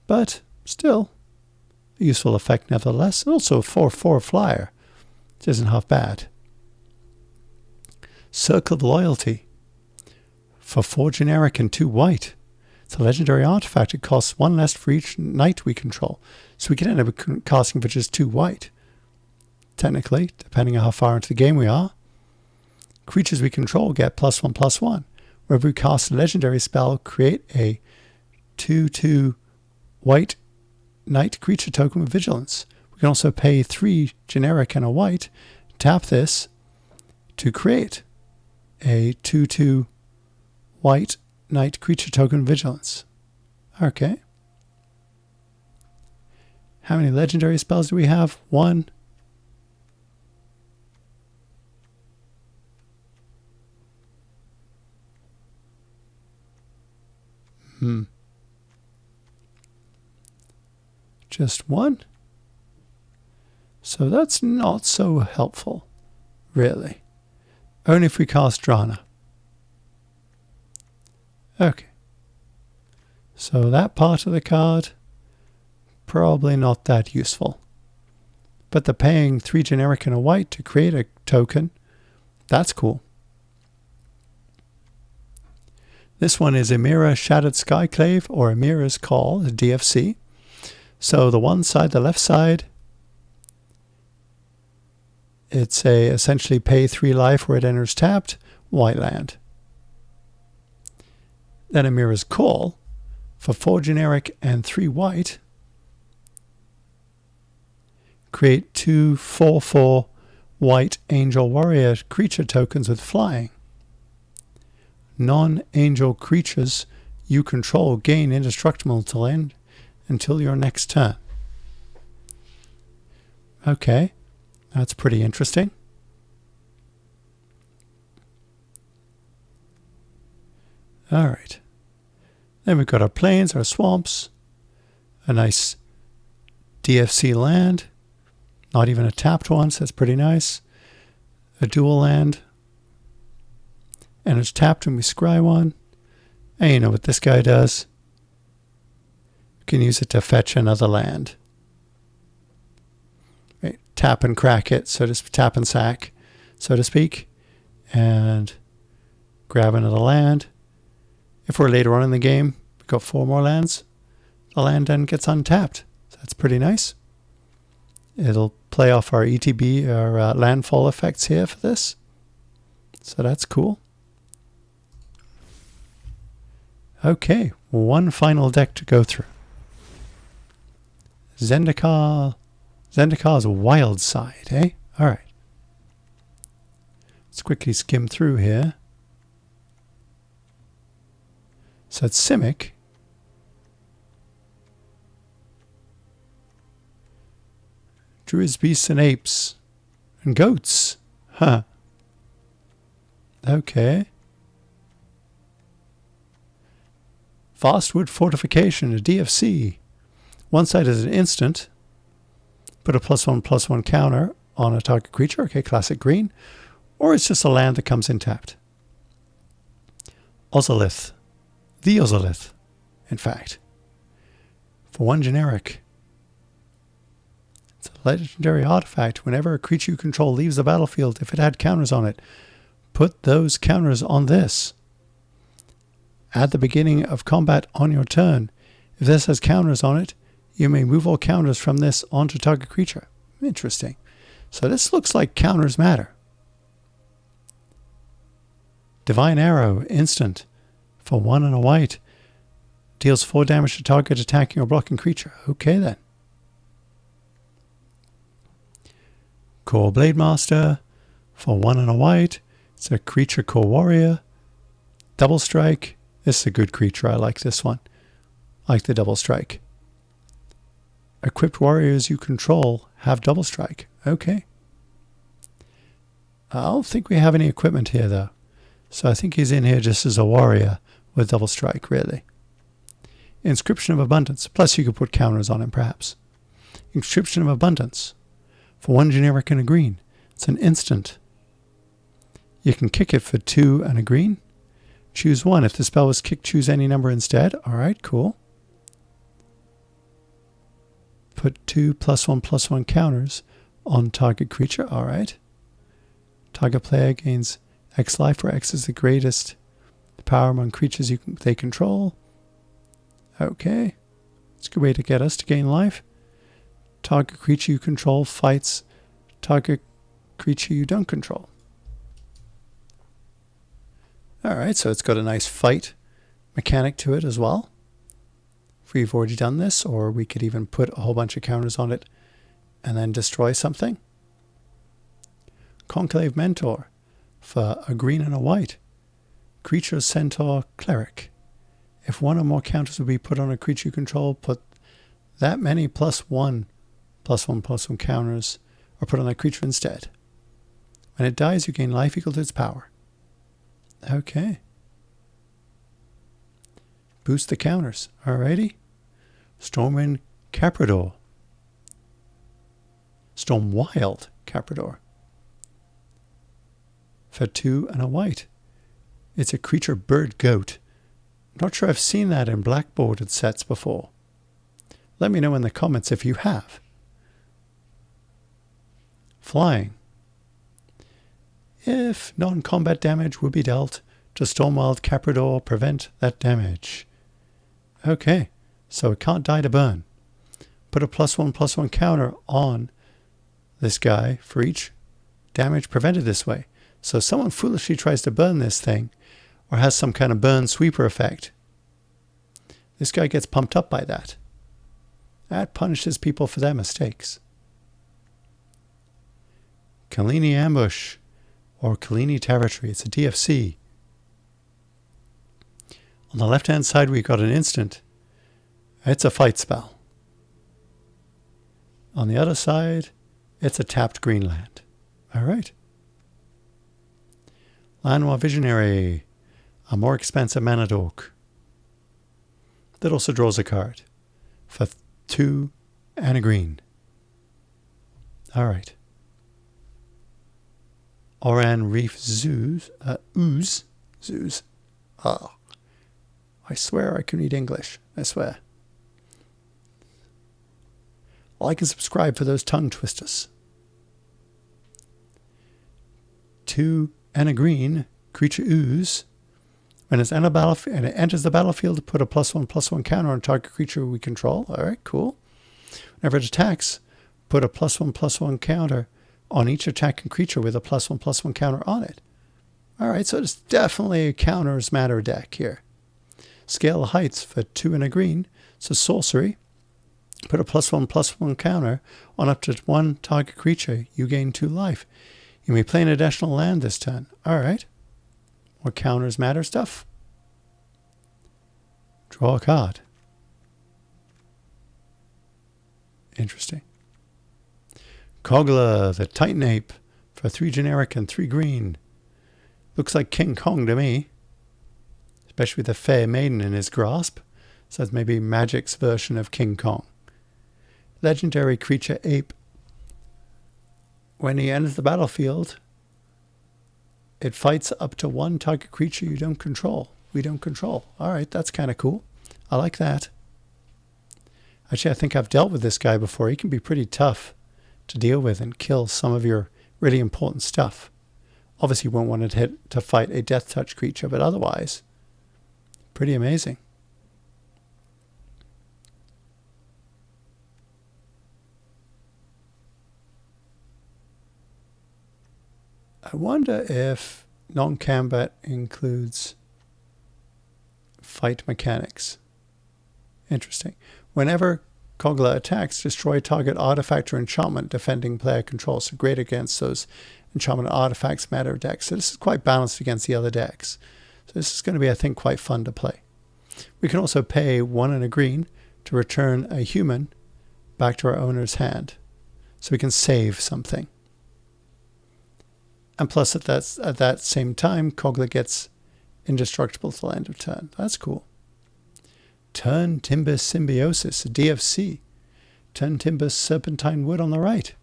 But still, a useful effect nevertheless. And also a 4/4 flyer, which isn't half bad. Circle of Loyalty for 4 generic and 2 white. It's a legendary artifact. It costs 1 less for each knight we control. So we can end up casting for just 2 white. Technically, depending on how far into the game we are. Creatures we control get +1/+1. Wherever we cast a legendary spell, create a 2/2 white knight creature token with vigilance. We can also pay 3 generic and a white, tap this to create a 2/2 white knight creature token with vigilance. Okay. How many legendary spells do we have? 1. Just 1? So that's not so helpful, really. Only if we cast Drana. Okay. So that part of the card, probably not that useful. But the paying 3 generic and a white to create a token, that's cool. This one is Emira Shattered Skyclave, or Emira's Call, a DFC. So the left side, it's essentially pay 3 life where it enters tapped, white land. Then Emira's Call, for 4 generic and 3 white, create 2 4/4 white Angel Warrior creature tokens with flying. Non-angel creatures you control gain indestructible until your next turn. Okay, that's pretty interesting. Alright. Then we've got our plains, our swamps, a nice DFC land, not even a tapped one, so that's pretty nice. A dual land, and it's tapped when we scry one. And you know what this guy does? You can use it to fetch another land. Right. Tap and crack it, so to tap and sack, so to speak, and grab another land. If we're later on in the game, we've got 4 more lands. the land then gets untapped. So that's pretty nice. It'll play off our ETB, our landfall effects here for this. So that's cool. Okay, one final deck to go through. Zendikar. Zendikar's Wild Side, eh? Alright. Let's quickly skim through here. So it's Simic. Druids, beasts, and apes. And goats. Huh. Okay. Vastwood Fortification, a DFC. One side is an instant. Put a +1/+1 counter on a target creature. Okay, classic green. Or it's just a land that comes in tapped. Ozolith. The Ozolith, in fact. For one generic. It's a legendary artifact. Whenever a creature you control leaves the battlefield, if it had counters on it, put those counters on this. At the beginning of combat on your turn, if this has counters on it, you may move all counters from this onto target creature. Interesting. So this looks like counters matter. Divine Arrow, instant. For 1 and a white. Deals 4 damage to target attacking or blocking creature. Okay then. Core Blade Master. For 1 and a white. It's a creature core warrior. Double strike. This is a good creature. I like this one. I like the double strike. Equipped warriors you control have double strike. Okay. I don't think we have any equipment here though. So I think he's in here just as a warrior with double strike, really. Inscription of Abundance. Plus you could put counters on him perhaps. Inscription of Abundance. For 1 generic and a green. It's an instant. You can kick it for 2 and a green. Choose 1. If the spell was kicked, choose any number instead. Alright, cool. Put 2 +1/+1 counters on target creature. Alright. Target player gains X life, where X is the greatest power among creatures they control. Okay. It's a good way to get us to gain life. Target creature you control fights target creature you don't control. Alright, so it's got a nice fight mechanic to it as well. If we've already done this, or we could even put a whole bunch of counters on it and then destroy something. Conclave Mentor. For a green and a white. Creature, Centaur, Cleric. If 1 or more counters would be put on a creature you control, put that many +1/+1 counters, or put on that creature instead. When it dies, you gain life equal to its power. Okay. Boost the counters. Alrighty. Stormwind Caprador. Stormwild Caprador. For 2 and a white. It's a creature bird goat. I'm not sure I've seen that in black-bordered sets before. Let me know in the comments if you have. Flying. If non-combat damage would be dealt to Stormwild Caprador, prevent that damage. Okay, so it can't die to burn. Put a +1/+1 counter on this guy for each damage prevented this way. So if someone foolishly tries to burn this thing, or has some kind of burn sweeper effect, this guy gets pumped up by that. That punishes people for their mistakes. Kalini Ambush, or Kalini Territory. It's a DFC. On the left-hand side, we've got an instant. It's a fight spell. On the other side, it's a tapped green land. All right. Lanois Visionary, a more expensive mana dork. That also draws a card for 2 and a green. All right. Oran Reef Ooze. Oh, I swear I can read English. I swear. Like and subscribe for those tongue twisters. 2 and a green, creature ooze. When it's and it enters the battlefield, put a +1/+1 counter on target creature we control. All right, cool. Whenever it attacks, put a +1/+1 counter on each attacking creature with a +1/+1 counter on it. All right, so it's definitely a counters matter deck here. Scale the heights for 2 and a green. So sorcery. Put a +1/+1 counter on up to 1 target creature. You gain 2 life. You may play an additional land this turn. All right. More counters matter stuff. Draw a card. Interesting. Kogla, the Titan Ape, for 3 generic and 3 green. Looks like King Kong to me. Especially with the Fair Maiden in his grasp. So that's maybe Magic's version of King Kong. Legendary creature ape. When he enters the battlefield, it fights up to 1 target creature you don't control. We don't control. All right, that's kind of cool. I like that. Actually, I think I've dealt with this guy before. He can be pretty tough to deal with and kill some of your really important stuff. Obviously, you won't want to fight a death touch creature, but otherwise, pretty amazing. I wonder if non-combat includes fight mechanics. Interesting. Whenever Kogla attacks, destroy target artifact or enchantment defending player control. So great against those enchantment artifacts matter decks. So this is quite balanced against the other decks. So this is going to be, I think, quite fun to play. We can also pay 1 and a green to return a human back to our owner's hand. So we can save something. And plus, at that same time, Kogla gets indestructible till end of turn. That's cool. Turn Timber Symbiosis, a DFC. Turn Timber Serpentine Wood on the right.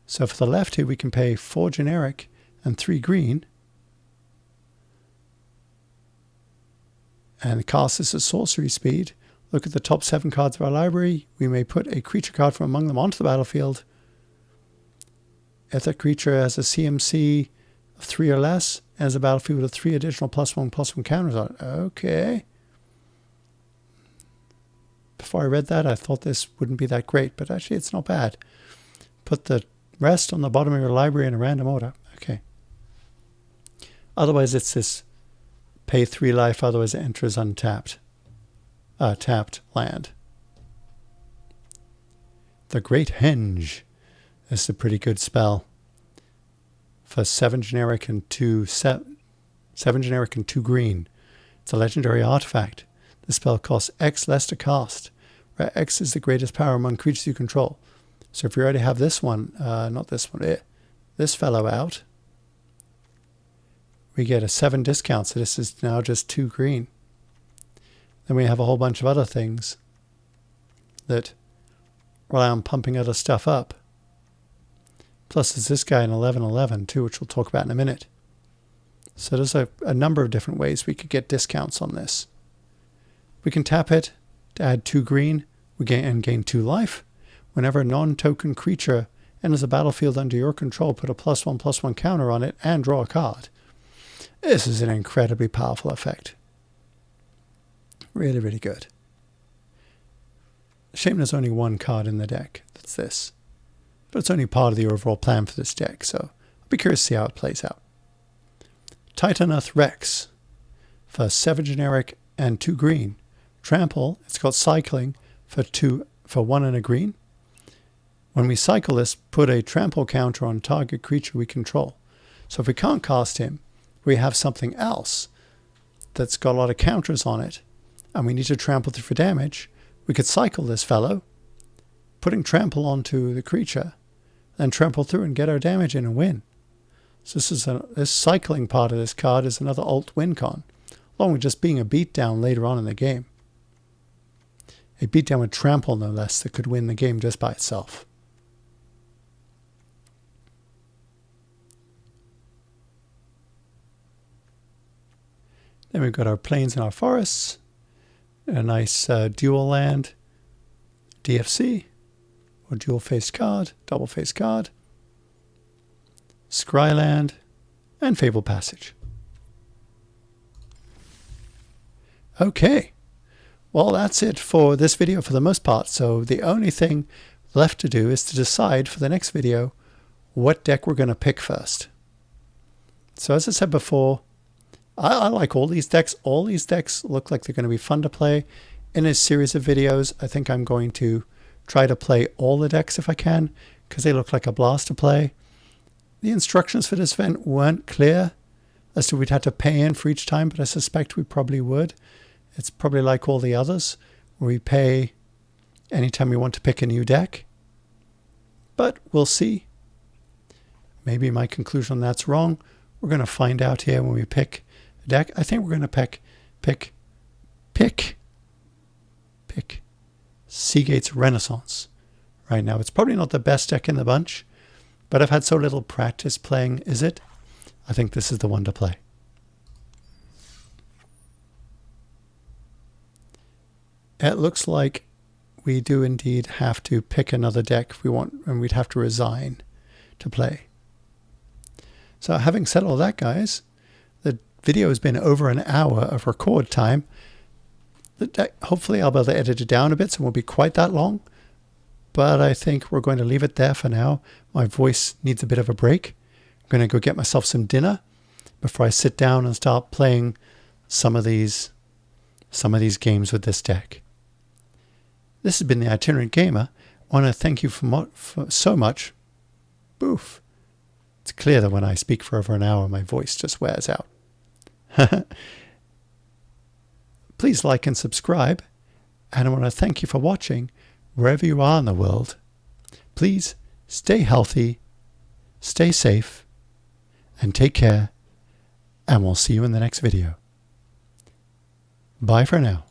So for the left here, we can pay 4 generic and 3 green. And cast this at sorcery speed. Look at the top 7 cards of our library. We may put a creature card from among them onto the battlefield. If that creature has a CMC of 3 or less, and has a battlefield with 3 additional +1/+1 counters on it. Okay. Before I read that, I thought this wouldn't be that great, but actually it's not bad. Put the rest on the bottom of your library in a random order. Okay. Otherwise, it's this pay 3 life, otherwise it enters untapped. Tapped land. The Great Henge. This is a pretty good spell. For 7 generic and 2 green. It's a legendary artifact. The spell costs X less to cast, where X is the greatest power among creatures you control. So if you already have this one, this fellow out, we get a 7 discount. So this is now just 2 green. Then we have a whole bunch of other things that rely on pumping other stuff up. Plus there's this guy in 11/11 too, which we'll talk about in a minute. So there's a number of different ways we could get discounts on this. We can tap it to add 2 green and gain 2 life. Whenever a non-token creature enters a battlefield under your control, put a +1/+1 counter on it and draw a card. This is an incredibly powerful effect. Really, really good. Shame there's only 1 card in the deck. That's this. But it's only part of the overall plan for this deck, so I'll be curious to see how it plays out. Titaneth Rex for 7 generic and 2 green. Trample, it's got cycling for 1 and a green. When we cycle this, put a trample counter on target creature we control. So if we can't cast him, we have something else that's got a lot of counters on it, and we need to trample through for damage. We could cycle this fellow, putting trample onto the creature, then trample through and get our damage in and win. So this cycling part of this card is another alt win con, along with just being a beatdown later on in the game. A beatdown with trample, no less, that could win the game just by itself. Then we've got our plains and our forests. A nice dual land, DFC, or dual face card, double face card, Scryland, and Fable Passage. Okay, well that's it for this video for the most part. So the only thing left to do is to decide for the next video what deck we're going to pick first. So as I said before, I like all these decks. All these decks look like they're going to be fun to play. In a series of videos, I think I'm going to try to play all the decks if I can, because they look like a blast to play. The instructions for this event weren't clear as to we'd have to pay in for each time, but I suspect we probably would. It's probably like all the others, where we pay anytime we want to pick a new deck. But we'll see. Maybe my conclusion on that's wrong. We're going to find out here when we pick a deck. I think we're going to pick Seagate's Renaissance right now. It's probably not the best deck in the bunch, but I've had so little practice playing Is It? I think this is the one to play. It looks like we do indeed have to pick another deck if we want, and we'd have to resign to play. So having said all that, guys, the video has been over an hour of record time. The deck, hopefully I'll be able to edit it down a bit so it won't be quite that long. But I think we're going to leave it there for now. My voice needs a bit of a break. I'm going to go get myself some dinner before I sit down and start playing some of these games with this deck. This has been the Itinerant Gamer. I want to thank you for so much. Boof. It's clear that when I speak for over an hour, my voice just wears out. Please like and subscribe. And I want to thank you for watching wherever you are in the world. Please stay healthy, stay safe, and take care. And we'll see you in the next video. Bye for now.